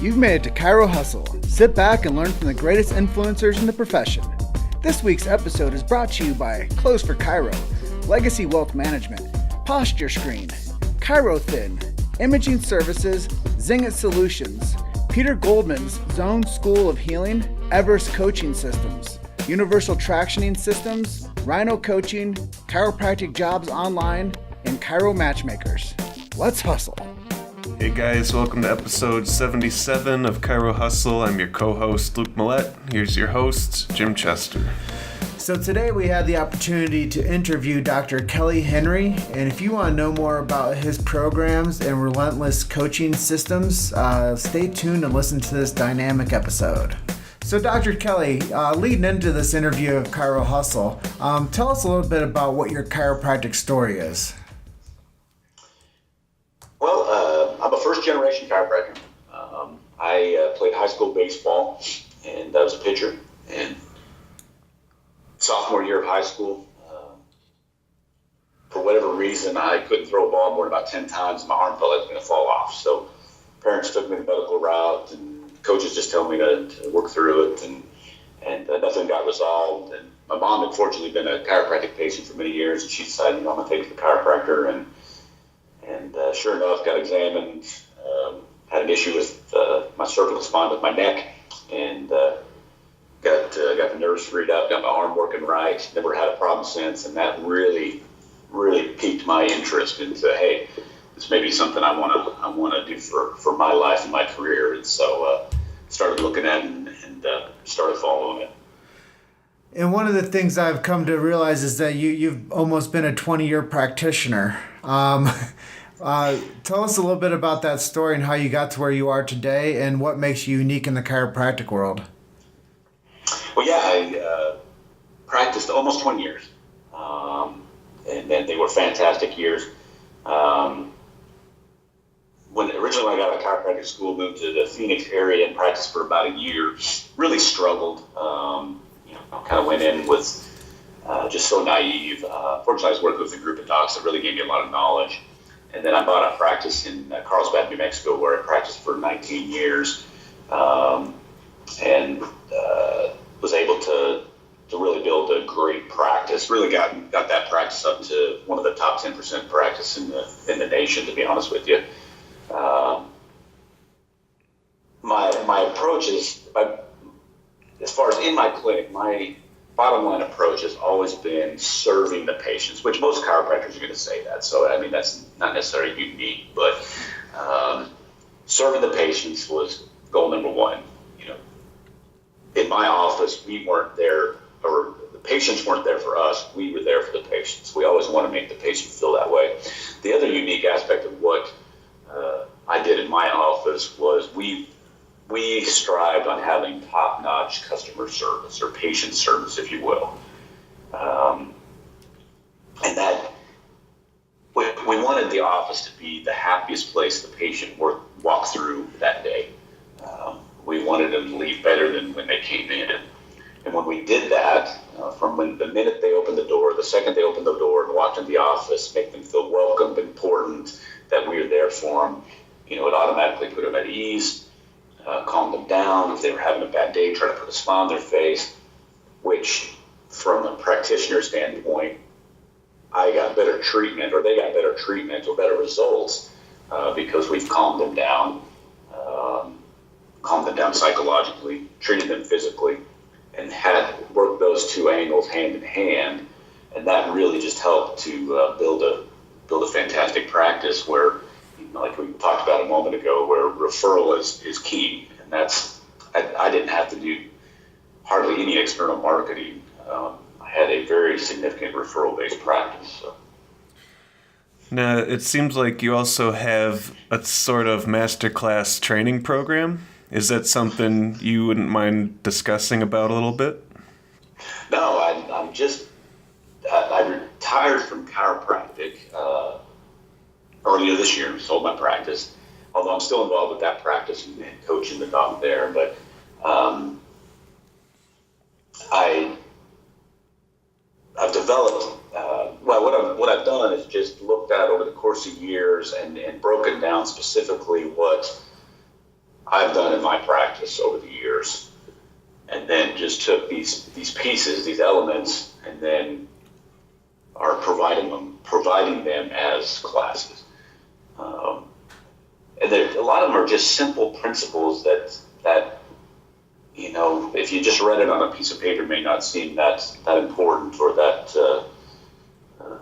You've made it to Chiro Hustle. Sit back and learn from the greatest influencers in the profession. This week's episode is brought to you by Clothes for Chiro, Legacy Wealth Management, Posture Screen, Chiro Thin, Imaging Services, Zingit Solutions, Peter Goldman's Zone School of Healing, Everest Coaching Systems, Universal Tractioning Systems, Rhino Coaching, Chiropractic Jobs Online, and Chiro Matchmakers. Let's hustle. Hey guys, welcome to episode 77 of Chiro Hustle. I'm your co-host, Luke Millette. Here's your host, Jim Chester. So today we had the opportunity to interview Dr. Kelly Henry, and if you want to know more about his programs and Relentless Coaching Systems, stay tuned and listen to this dynamic episode. So Dr. Kelly, leading into this interview of Chiro Hustle, tell us a little bit about what your chiropractic story is. Well, I'm a first-generation chiropractor. I played high school baseball, and I was a pitcher. And sophomore year of high school, for whatever reason, I couldn't throw a ball more than about 10 times, and my arm felt like it was going to fall off. So parents took me the medical route, and coaches just told me to work through it, and nothing got resolved. And my mom had fortunately been a chiropractic patient for many years, and she decided, I'm going to take it to the chiropractor. And sure enough, got examined, had an issue with my cervical spine with my neck, and got the nerves freed up, got my arm working right. Never had a problem since, and that really piqued my interest into, hey, this may be something I want to do for my life and my career. And so started looking at it and started following it. And one of the things I've come to realize is that you've almost been a 20-year practitioner. Tell us a little bit about that story and how you got to where you are today and what makes you unique in the chiropractic world. Well, yeah, I practiced almost 20 years, and then they were fantastic years. When originally I got out of chiropractic school, moved to the Phoenix area and practiced for about a year, really struggled. Kind of went in with just so naive. Fortunately, I was working with a group of docs that really gave me a lot of knowledge. And then I bought a practice in Carlsbad, New Mexico, where I practiced for 19 years, and was able to really build a great practice. Really got that practice up to one of the top 10% practice in the nation, to be honest with you. My approach is, as far as in my clinic, my bottom line approach has always been serving the patients, which most chiropractors are going to say that. So, I mean, that's not necessarily unique, but serving the patients was goal number one. In my office, we weren't there, or the patients weren't there for us. We were there for the patients. We always want to make the patient feel that way. The other unique aspect of what I did in my office was we strived on having top-notch customer service, or patient service, if you will. And that we wanted the office to be the happiest place the patient walked through that day. We wanted them to leave better than when they came in. And when we did that, from when the minute they opened the door, the second they opened the door and walked into the office, make them feel welcome, important, that we were there for them, it automatically put them at ease. Calm them down. If they were having a bad day, try to put a smile on their face, which from a practitioner standpoint, I got better treatment, or they got better treatment or better results because we've calmed them down psychologically, treated them physically, and had worked those two angles hand in hand. And that really just helped to build a fantastic practice where, like we talked about a moment ago, where referral is key. And that's, I didn't have to do hardly any external marketing. I had a very significant referral-based practice. So. Now, it seems like you also have a sort of masterclass training program. Is that something you wouldn't mind discussing about a little bit? No, I retired from chiropractic earlier this year, sold my practice, although I'm still involved with that practice and coaching the doc there. But I've developed, what I've done is just looked at over the course of years and broken down specifically what I've done in my practice over the years, and then just took these pieces, these elements, and then are providing them as classes. And a lot of them are just simple principles that if you just read it on a piece of paper, may not seem that important or that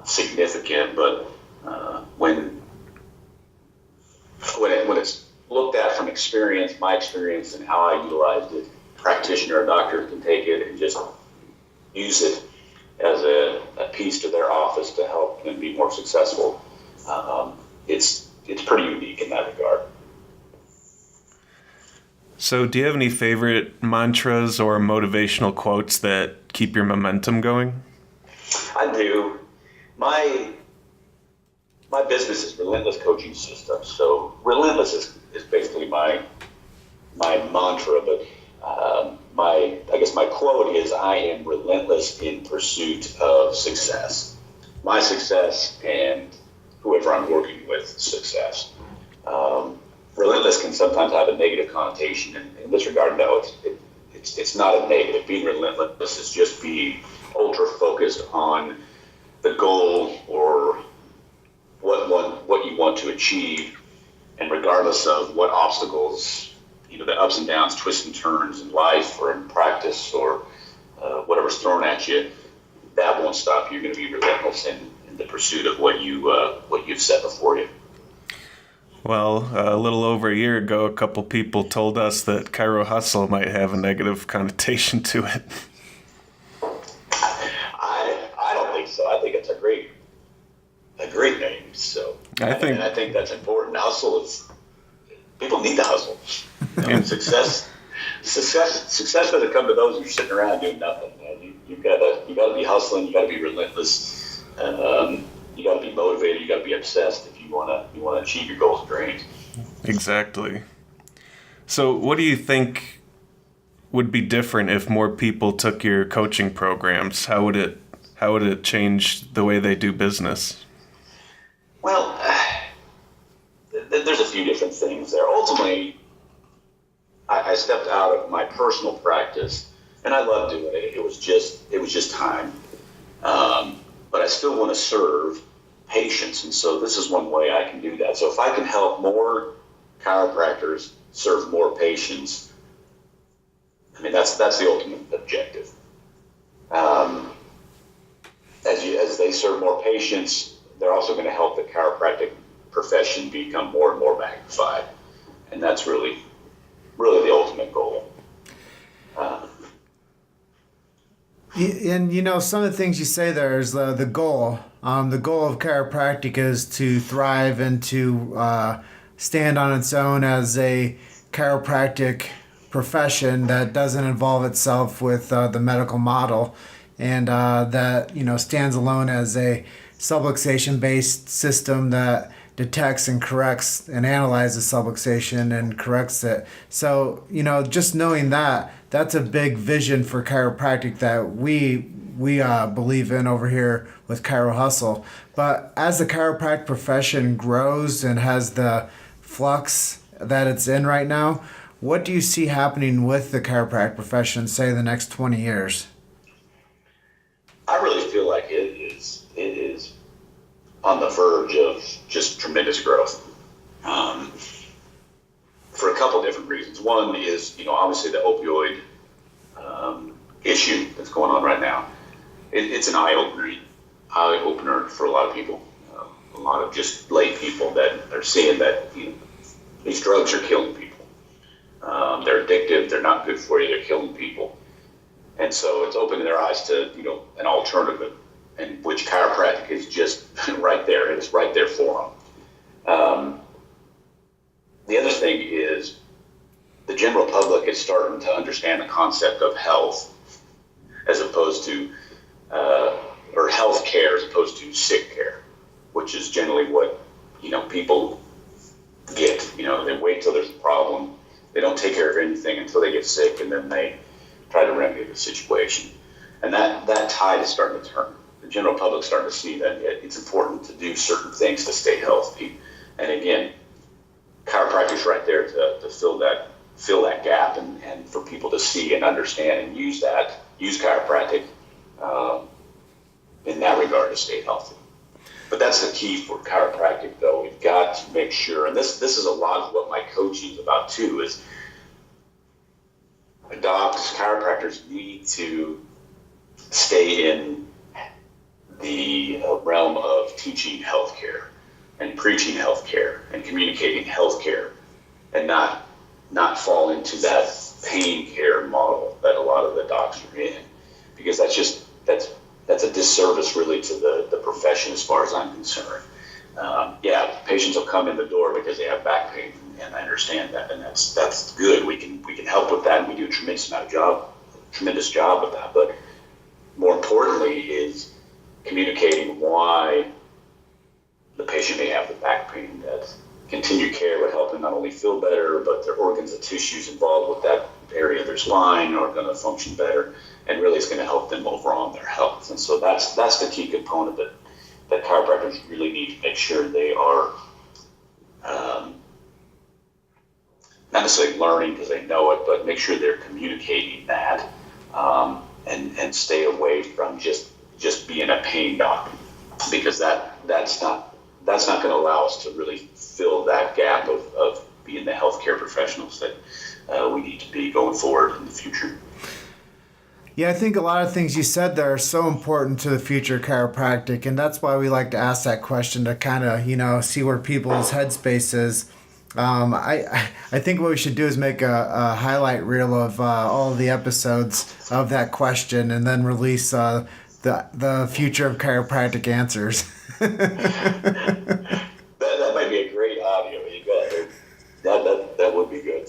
significant, but when it's looked at from experience, my experience, and how I utilized it, a practitioner or doctor can take it and just use it as a piece to their office to help them be more successful. It's pretty unique in that regard. So do you have any favorite mantras or motivational quotes that keep your momentum going? I do. My business is Relentless Coaching Systems. So Relentless is basically my mantra, but my quote is, I am relentless in pursuit of success. My success and whoever I'm working with success. Relentless can sometimes have a negative connotation. In this regard, no, it's not a negative. Being relentless is just being ultra focused on the goal or what you want to achieve, and regardless of what obstacles, the ups and downs, twists and turns in life or in practice or whatever's thrown at you, that won't stop you. You're going to be relentless in the pursuit of what you've set before you. Well, a little over a year ago, a couple people told us that Chiro hustle might have a negative connotation to it. I don't think so. I think it's a great name. So I think that's important. Hustle is, people need to hustle. Success doesn't come to those who are sitting around doing nothing. You gotta be hustling. You gotta be relentless. You gotta be motivated. You gotta be obsessed if you wanna achieve your goals and dreams. Exactly. So, what do you think would be different if more people took your coaching programs? How would it change the way they do business? Well, there's a few different things there. Ultimately, I stepped out of my personal practice, and I love doing it. It was just time, but I still want to serve patients, and so this is one way I can do that. So if I can help more chiropractors serve more patients, I mean that's the ultimate objective. As they serve more patients, they're also going to help the chiropractic profession become more and more magnified, and that's really the ultimate goal. And some of the things you say there is the goal. The goal of chiropractic is to thrive and to stand on its own as a chiropractic profession that doesn't involve itself with the medical model, and that stands alone as a subluxation-based system that detects and corrects and analyzes subluxation and corrects it. So, just knowing that's a big vision for chiropractic that we believe in over here with Chiro Hustle. But as the chiropractic profession grows and has the flux that it's in right now, what do you see happening with the chiropractic profession, say, the next 20 years? I really feel like it is on the verge of just tremendous growth, for a couple different reasons. One is, obviously the opioid issue that's going on right now. It's an eye-opener for a lot of people, a lot of just lay people that are seeing that these drugs are killing people. They're addictive. They're not good for you. They're killing people. And so it's opening their eyes to, an alternative, and which chiropractic is just right there. It's right there for them. The other thing is the general public is starting to understand the concept of health as opposed to, or health care as opposed to sick care, which is generally what, people get. They wait till there's a problem. They don't take care of anything until they get sick, and then they try to remedy the situation. And that tide is starting to turn. The general public's starting to see that it's important to do certain things to stay healthy. And again, chiropractic's right there to fill that fill that gap and for people to see and understand and use chiropractic in that regard to stay healthy. But that's the key for chiropractic, though. We've got to make sure, and this is a lot of what my coaching is about too, is docs, chiropractors need to stay in the realm of teaching healthcare and preaching healthcare and communicating healthcare, and not fall into that pain care model that a lot of the docs are in, because that's a disservice really to the profession as far as I'm concerned. Patients will come in the door because they have back pain, and I understand that, and that's good. We can help with that, and we do a tremendous job with that. But more importantly is communicating why the patient may have the back pain, that continued care would help them not only feel better, but their organs and tissues involved with that area of their spine are going to function better, and really it's going to help them overall in their health. And so that's the key component that chiropractors really need to make sure they are not necessarily learning because they know it, but make sure they're communicating that, and stay away from just being a pain doc, because that's not going to allow us to really fill that gap of being the healthcare professionals that we need to be going forward in the future. Yeah, I think a lot of things you said there are so important to the future of chiropractic, and that's why we like to ask that question to kind of, see where people's headspace is. I think what we should do is make a highlight reel of all of the episodes of that question, and then release the future of chiropractic answers. That might be a great audio. You got that would be good.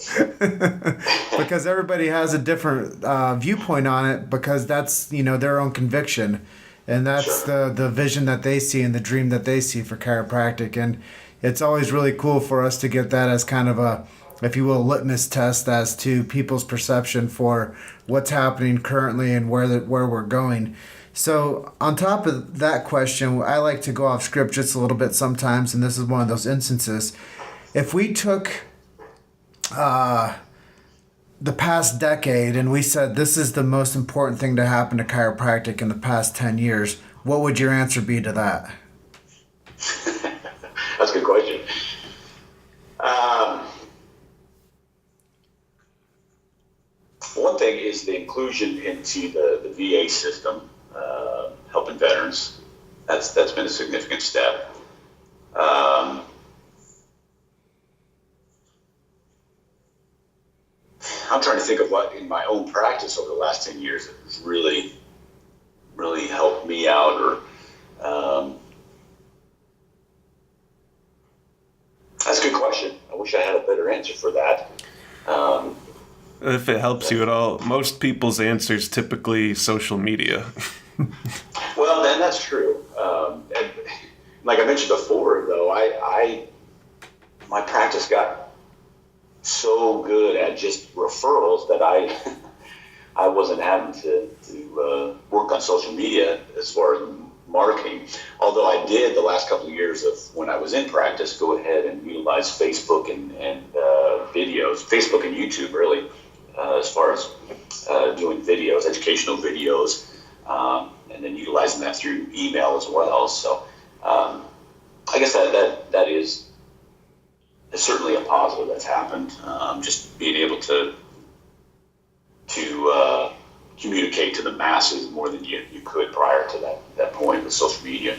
Because everybody has a different viewpoint on it, because that's their own conviction, and that's Sure. the vision that they see and the dream that they see for chiropractic. And it's always really cool for us to get that as kind of a, if you will, litmus test as to people's perception for what's happening currently and where we're going. So on top of that question, I like to go off script just a little bit sometimes, and this is one of those instances. If we took the past decade and we said this is the most important thing to happen to chiropractic in the past 10 years, what would your answer be to that? That's a good question. One thing is the inclusion into the VA system, helping veterans. That's been a significant step. I'm trying to think of what in my own practice over the last 10 years has really, really helped me out, or that's a good question. I wish I had a better answer for that. If it helps you at all, most people's answer is typically social media. Well, then that's true. And like I mentioned before, though, my practice got so good at just referrals that I wasn't having to work on social media as far as marketing. Although I did the last couple of years of when I was in practice go ahead and utilize Facebook and videos, Facebook and YouTube really, as far as doing videos, educational videos, and then utilizing that through email as well. So I guess that is certainly a positive that's happened. Just being able to communicate to the masses more than you could prior to that point with social media.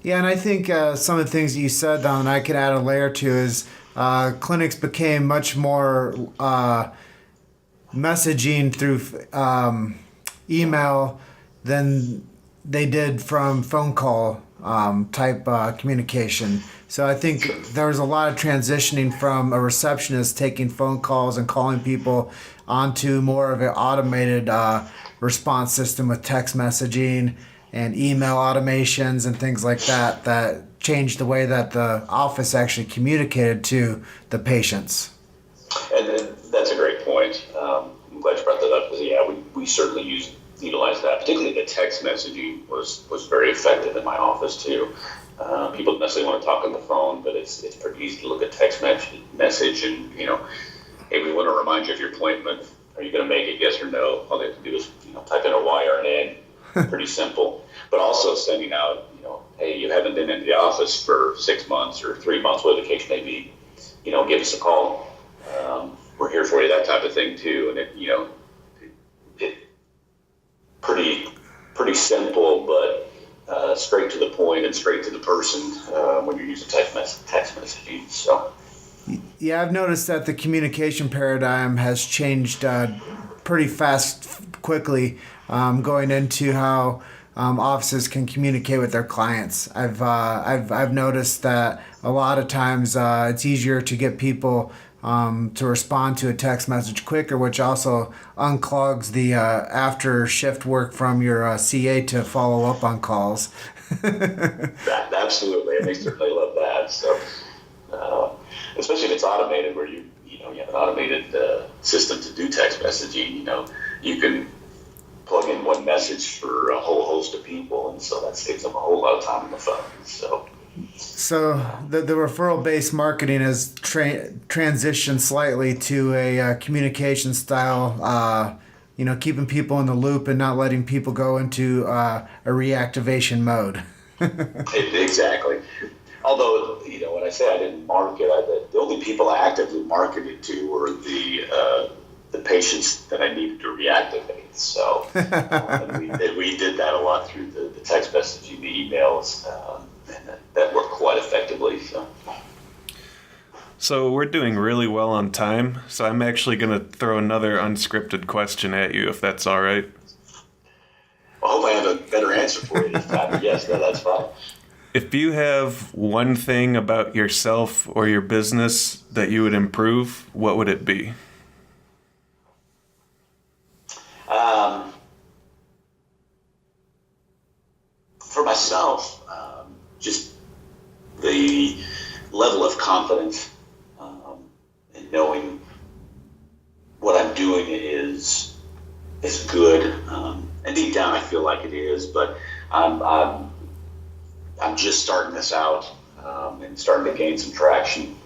Yeah, and I think some of the things that you said, Don, and I could add a layer to, is clinics became much more messaging through email than they did from phone call type communication. So I think there was a lot of transitioning from a receptionist taking phone calls and calling people onto more of an automated response system with text messaging and email automations and things like that changed the way that the office actually communicated to the patients. And that's a great point. I'm glad you brought that up, because we certainly utilize that. Particularly the text messaging was very effective in my office too. People don't necessarily want to talk on the phone, but it's pretty easy to look at text message and hey, we want to remind you of your appointment. Are you going to make it? Yes or no? All they have to do is, type in a Y or an N. Pretty simple. But also sending out, hey, you haven't been into the office for 6 months or 3 months, whatever the case may be. Give us a call. We're here for you. That type of thing too. And it pretty simple, but straight to the point and straight to the person when you're using text messaging. So. Yeah, I've noticed that the communication paradigm has changed pretty quickly, going into how offices can communicate with their clients. I've noticed that a lot of times it's easier to get people to respond to a text message quicker, which also unclogs the after shift work from your CA to follow up on calls. Absolutely, and they certainly love that. So, especially if it's automated, where you have an automated system to do text messaging. You can plug in one message for a whole host of people, and so that saves them a whole lot of time on the phone. So the referral-based marketing has transitioned slightly to a communication style, keeping people in the loop and not letting people go into a reactivation mode. Exactly. Although, when I say I didn't market, the only people I actively marketed to were the patients that I needed to reactivate. So we did that a lot through the text messaging, the emails, and that worked quite effectively. So we're doing really well on time, so I'm actually going to throw another unscripted question at you, if that's all right. I hope I have a better answer for you this time. But yes, no, that's fine. If you have one thing about yourself or your business that you would improve, what would it be? For myself, just the level of confidence in knowing what I'm doing is good, and deep down I feel like it is. But I'm just starting this out and starting to gain some traction,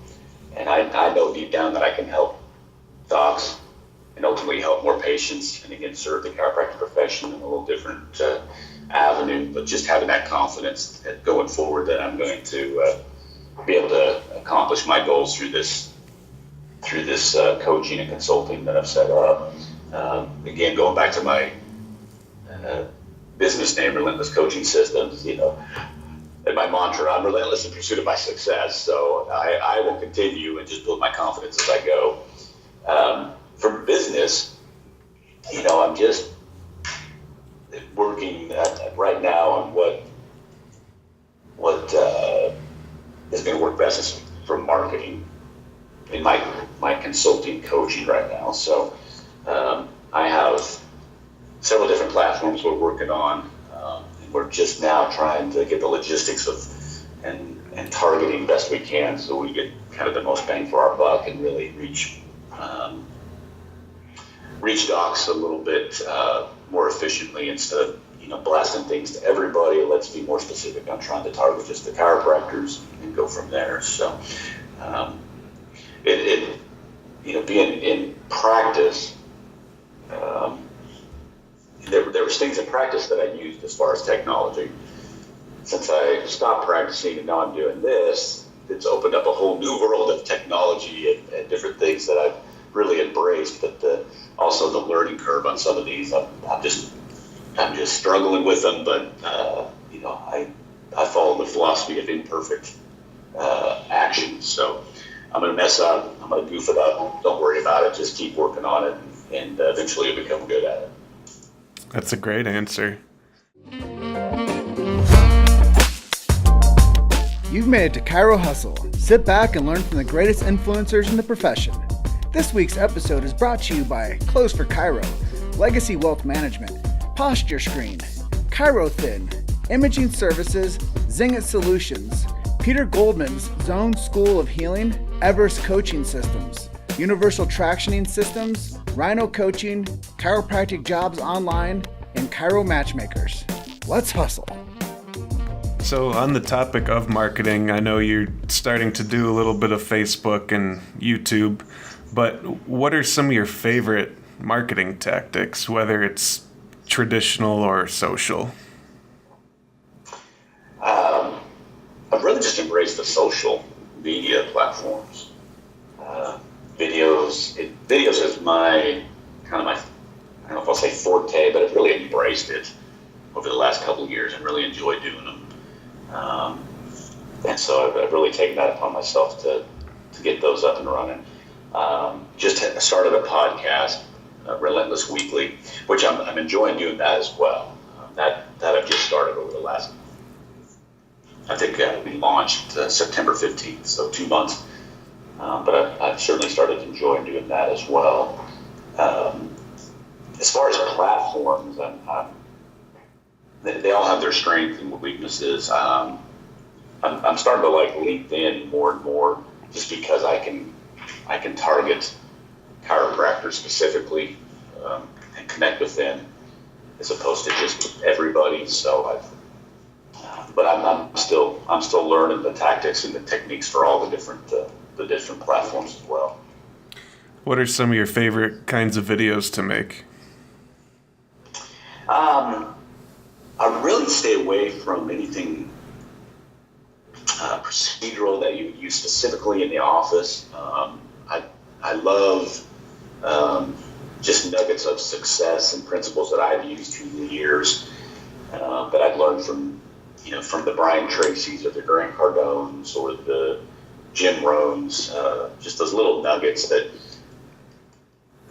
and I know deep down that I can help docs and ultimately help more patients, and again serve the chiropractic profession in a little different avenue. But just having that confidence that going forward that I'm going to be able to accomplish my goals through this coaching and consulting that I've set up. Again, going back to my business name, Relentless Coaching Systems, and my mantra, I'm relentless in pursuit of my success. So I will continue and just build my confidence as I go. For business, I'm just working right now on what is going to work best for marketing in my consulting coaching right now. So I have several different platforms we're working on. And we're just now trying to get the logistics of and targeting best we can, so we get kind of the most bang for our buck and really reach docs a little bit more efficiently instead of blasting things to everybody. Let's be more specific on trying to target just the chiropractors and go from there. So being in practice, there was things in practice that I used as far as technology. Since I stopped practicing and now I'm doing this, it's opened up a whole new world of technology and different things that I've really embraced. But also the learning curve on some of these, I'm just struggling with them. But I follow the philosophy of imperfect action. So I'm going to mess up, I'm going to goof it up. Don't worry about it. Just keep working on it, and eventually you'll become good at it. That's a great answer. You've made it to Chiro Hustle. Sit back and learn from the greatest influencers in the profession. This week's episode is brought to you by Close for Chiro, Legacy Wealth Management, Posture Screen, Chiro Thin, Imaging Services, Zingit Solutions, Peter Goldman's Zone School of Healing, Everest Coaching Systems, Universal Tractioning Systems, Rhino Coaching, Chiropractic Jobs Online, and Chiro Matchmakers. Let's hustle. So on the topic of marketing, I know you're starting to do a little bit of Facebook and YouTube. But what are some of your favorite marketing tactics, whether it's traditional or social? I've really just embraced the social media platforms. Videos is my I don't know if I'll say forte, but I've really embraced it over the last couple of years and really enjoyed doing them. And so I've really taken that upon myself to get those up and running. Just started a podcast, Relentless Weekly, which I'm enjoying doing that as well. That I've just started over the last, I think we launched September 15th, so 2 months. But I've certainly started enjoying doing that as well. As far as platforms, they all have their strengths and weaknesses. I'm starting to like LinkedIn more and more, just because I can target chiropractors specifically and connect with them, as opposed to just everybody. So but I'm still learning the tactics and the techniques for all the different platforms as well. What are some of your favorite kinds of videos to make? I really stay away from anything procedural that you use specifically in the office. I love just nuggets of success and principles that I've used through the years that I've learned from the Brian Tracy's or the Grant Cardones or the Jim Rohns, just those little nuggets that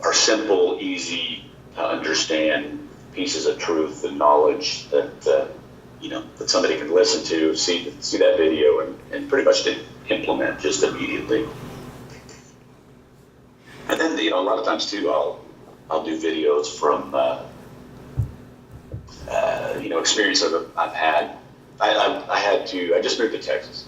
are simple, easy to understand pieces of truth and knowledge that that somebody can listen to, see that video and pretty much implement just immediately. And then a lot of times too, I'll do videos from experience I've had. I just moved to Texas,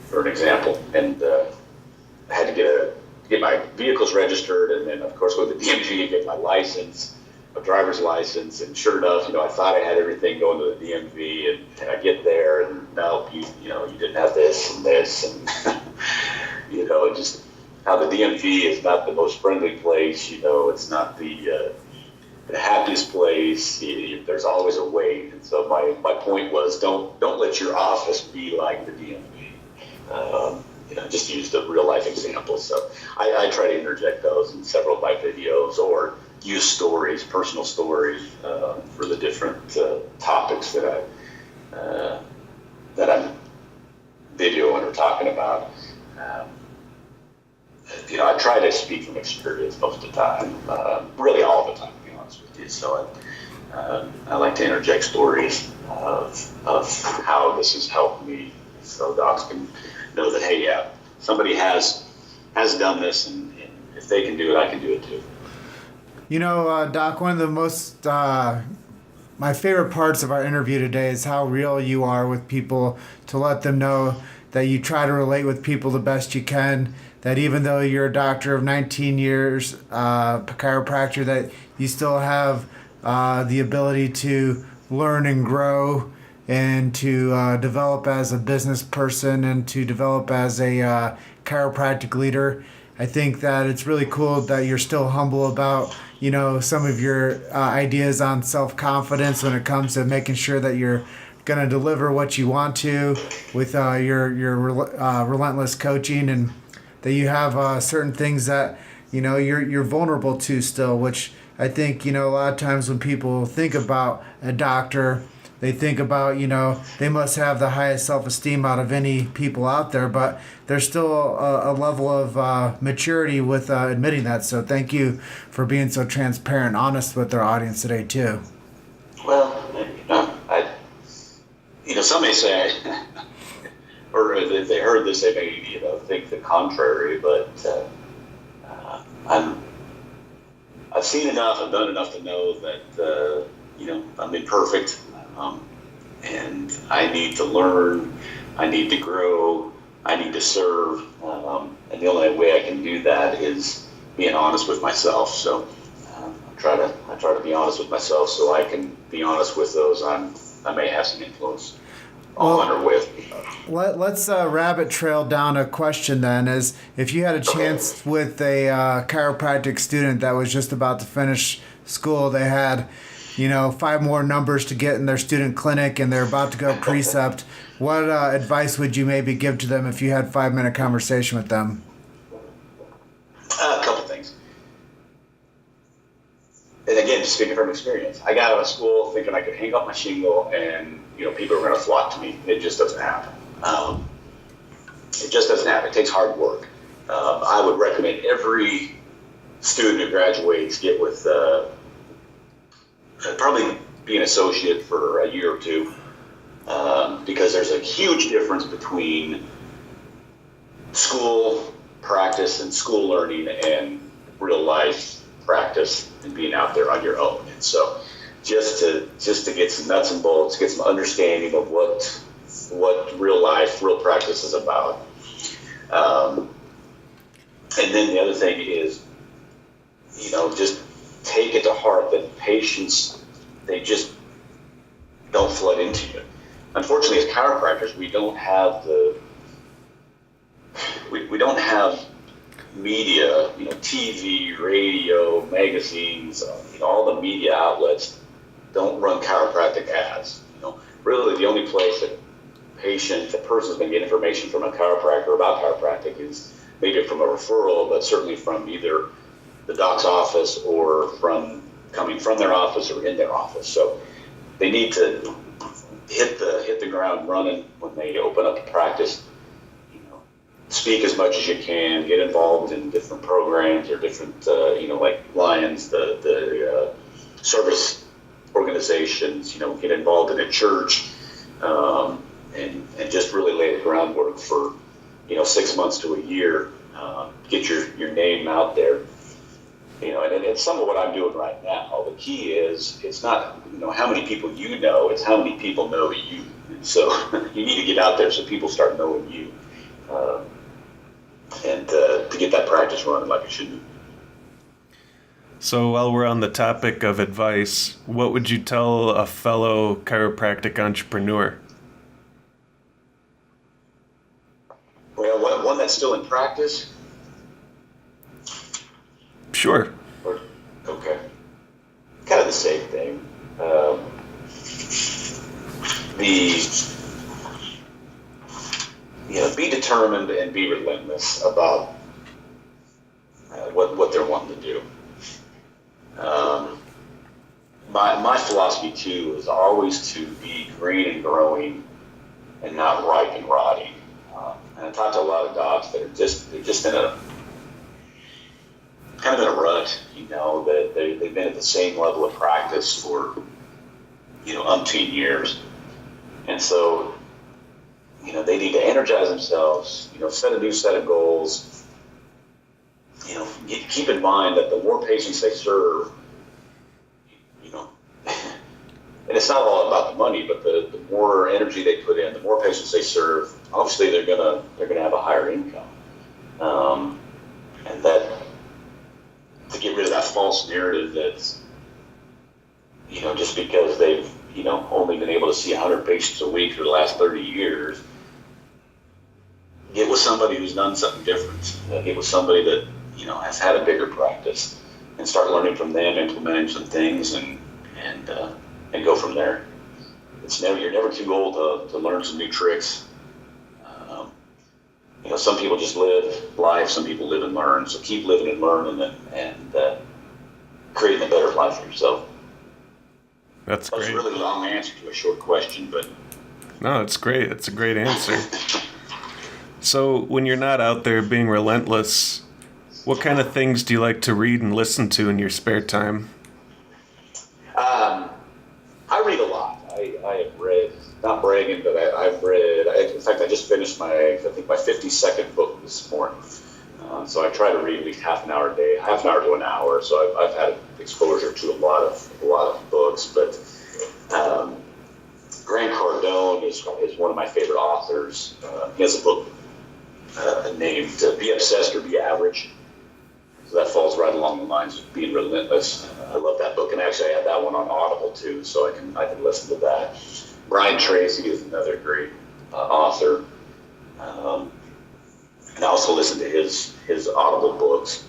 for an example, and I had to get my vehicles registered, and then of course go to the DMV and get my license, my driver's license, and sure enough, I thought I had everything going to the DMV, and I get there, and no, you didn't have this and this, and just how the DMV is not the most friendly place. It's not the happiest place. There's always a wait, and so my point was don't let your office be like the DMV. Just use the real life examples. So I try to interject those in several of my videos, or use stories, personal stories, for the different topics that I'm videoing or talking about. I try to speak from experience most of the time, really all the time, to be honest with you. So I like to interject stories of how this has helped me, so docs can know that, hey, yeah, somebody has done this, and if they can do it, I can do it too. Doc, one of the most my favorite parts of our interview today is how real you are with people, to let them know that you try to relate with people the best you can, that even though you're a doctor of 19 years, chiropractor, that you still have the ability to learn and grow, and to develop as a business person, and to develop as a chiropractic leader. I think that it's really cool that you're still humble about, some of your ideas on self-confidence when it comes to making sure that you're going to deliver what you want to with your relentless coaching, and that you have certain things that, you're vulnerable to still, which I think, a lot of times when people think about a doctor, they think about, they must have the highest self-esteem out of any people out there, but there's still a level of maturity with admitting that. So thank you for being so transparent and honest with our audience today, too. Well, some may say, or if they heard this, they may, think the contrary, but I've seen enough, I've done enough to know that, I'm imperfect. And I need to learn, I need to grow, I need to serve, and the only way I can do that is being honest with myself. So I try to be honest with myself, so I can be honest with those I may have some influence. honor with. Let's rabbit trail down a question then. Is if you had a chance with a chiropractic student that was just about to finish school, they had, 5 more numbers to get in their student clinic and they're about to go precept, what advice would you maybe give to them if you had 5-minute conversation with them? A couple things. And again, speaking from experience, I got out of school thinking I could hang up my shingle and people are going to flock to me. It just doesn't happen. It just doesn't happen. It takes hard work. I would recommend every student who graduates get with probably be an associate for a year or two, because there's a huge difference between school practice and school learning and real life practice and being out there on your own. And so just to get some nuts and bolts, get some understanding of what real life, real practice is about. And then the other thing is, just take it to heart that patients, they just don't flood into you. Unfortunately, as chiropractors, we don't have we don't have media, TV, radio, magazines, all the media outlets don't run chiropractic ads. Really the only place that the person's going to get information from a chiropractor about chiropractic is maybe from a referral, but certainly from either the doc's office or coming from their office or in their office. So they need to hit the ground running when they open up a practice. Speak as much as you can, get involved in different programs or different, like Lions, the service organizations, get involved in a church, and just really lay the groundwork for, 6 months to a year, get your name out there. And it's some of what I'm doing right now. The key is, it's not, how many people it's how many people know you. And so you need to get out there so people start knowing you. And to get that practice running like it should be. So while we're on the topic of advice, what would you tell a fellow chiropractic entrepreneur? Well, one that's still in practice? Sure. Okay. Kind of the same thing. Be determined and be relentless about what they're wanting to do. My philosophy too is always to be green and growing and not ripe and rotting. And I talk to a lot of docs that they're just in a kind of in a rut. That they've been at the same level of practice for umpteen years, and so they need to energize themselves. Set a new set of goals. Keep in mind that the more patients they serve, and it's not all about the money, but the more energy they put in, the more patients they serve, obviously they're gonna have a higher income, and that to get rid of that false narrative that's just because they've only been able to see 100 patients a week for the last 30 years. Get with somebody who's done something different. Get with somebody that has had a bigger practice, and start learning from them, implementing some things, and go from there. You're never too old to learn some new tricks. Some people just live life. Some people live and learn. So keep living and learning, and creating a better life for yourself. That's great. That's a really long answer to a short question, but no, it's great. It's a great answer. So when you're not out there being relentless, what kind of things do you like to read and listen to in your spare time? I read a lot. I have read, not bragging, but I've read, in fact, I just finished my 52nd book this morning. So I try to read at least half an hour a day, half an hour to an hour. So I've had exposure to a lot of books, but Grant Cardone is one of my favorite authors. He has a book named Be Obsessed or Be Average. So that falls right along the lines of being relentless. I love that book, and actually I have that one on Audible too, so I can listen to that. Brian Tracy is another great author. And I also listen to his Audible books.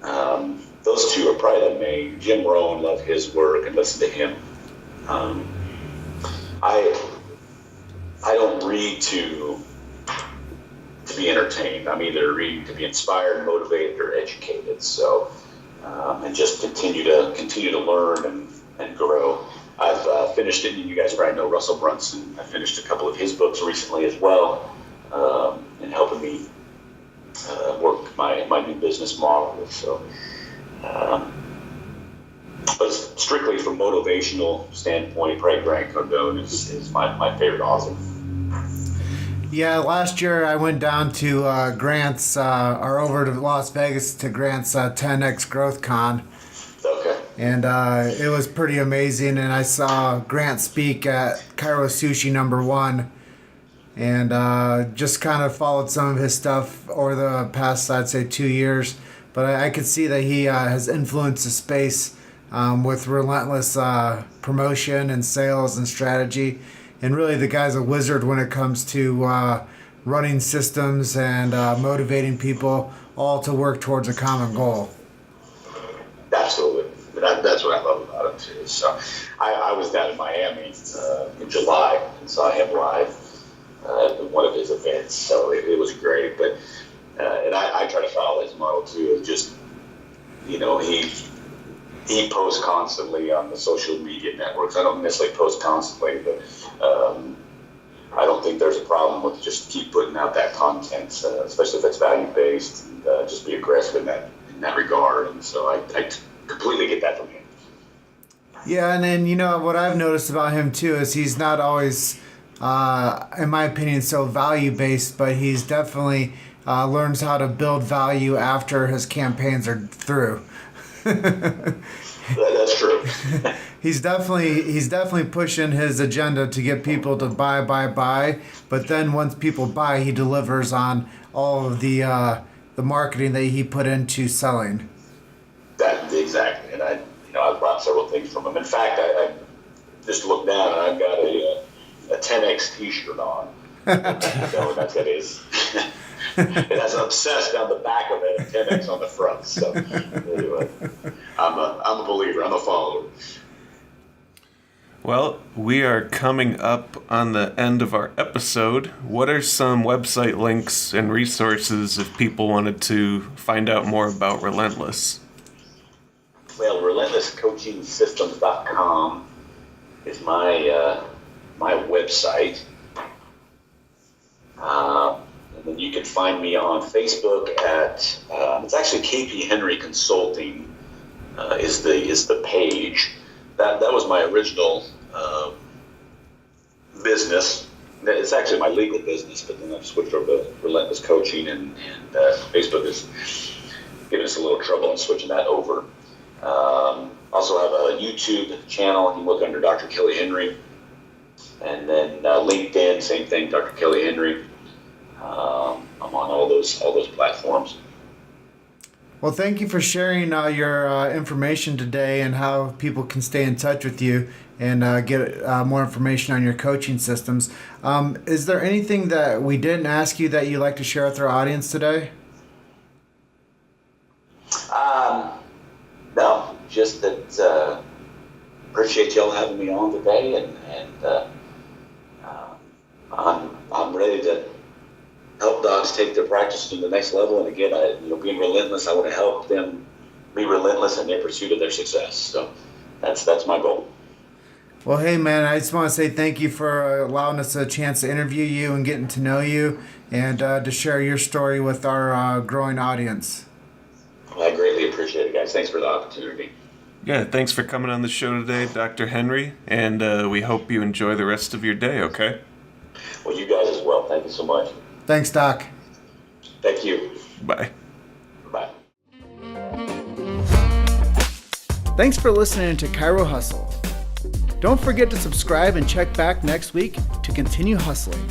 Those two are probably the main. Jim Rohn, love his work and listen to him. I don't read to be entertained. I'm either reading to be inspired, motivated, or educated. So, and just continue to learn and grow. I've finished it. You guys probably know Russell Brunson. I finished a couple of his books recently as well, and helping me work my new business model. So, but strictly from motivational standpoint, Grant Cardone is my favorite author. Yeah, last year I went down to Grant's, or over to Las Vegas to Grant's 10X Growth Con. Okay. And it was pretty amazing. And I saw Grant speak at Chiro Sushi #1. And just kind of followed some of his stuff over the past, I'd say, 2 years. But I could see that he has influenced the space with relentless promotion and sales and strategy. And really the guy's a wizard when it comes to running systems and motivating people all to work towards a common goal. Absolutely. That's what I love about him too. So I was down in Miami in July and saw him live at one of his events. So it was great. But and I try to follow his model too. It's just, he posts constantly on the social media networks. I don't necessarily post constantly, but I don't think there's a problem with just keep putting out that content, especially if it's value-based, and just be aggressive in that regard. And so I completely get that from him. Yeah, and then, what I've noticed about him too is he's not always, in my opinion, so value-based, but he's definitely learns how to build value after his campaigns are through. That's true. He's definitely pushing his agenda to get people to buy. But then once people buy, he delivers on all of the marketing that he put into selling. That exactly, and I've bought several things from him. In fact, I just looked down and I've got a 10X T-shirt on. That's it is. It has an obsessed down the back of it and 10X on the front. So anyway, I'm a believer. I'm a follower. Well, we are coming up on the end of our episode. What are some website links and resources if people wanted to find out more about Relentless? Well, relentlesscoachingsystems.com is my website. And then you can find me on Facebook at it's actually KP Henry Consulting is the page. That was my original business. It's actually my legal business, but then I've switched over to Relentless Coaching, and Facebook is giving us a little trouble in switching that over. Also have a YouTube channel. You can look under Dr. Kelly Henry, and then LinkedIn, same thing, Dr. Kelly Henry. I'm on all those platforms. Well, thank you for sharing your information today and how people can stay in touch with you and get more information on your coaching systems. Is there anything that we didn't ask you that you'd like to share with our audience today? No, just that appreciate y'all having me on today, and I'm ready to help dogs take their practice to the next level. And again, being relentless, I want to help them be relentless in their pursuit of their success. So that's my goal. Well, hey, man, I just want to say thank you for allowing us a chance to interview you and getting to know you and to share your story with our growing audience. Well, I greatly appreciate it, guys. Thanks for the opportunity. Yeah, thanks for coming on the show today, Dr. Henry, and we hope you enjoy the rest of your day, okay? Well, you guys as well. Thank you so much. Thanks, Doc. Thank you. Bye. Bye. Thanks for listening to Chiro Hustle. Don't forget to subscribe and check back next week to continue hustling.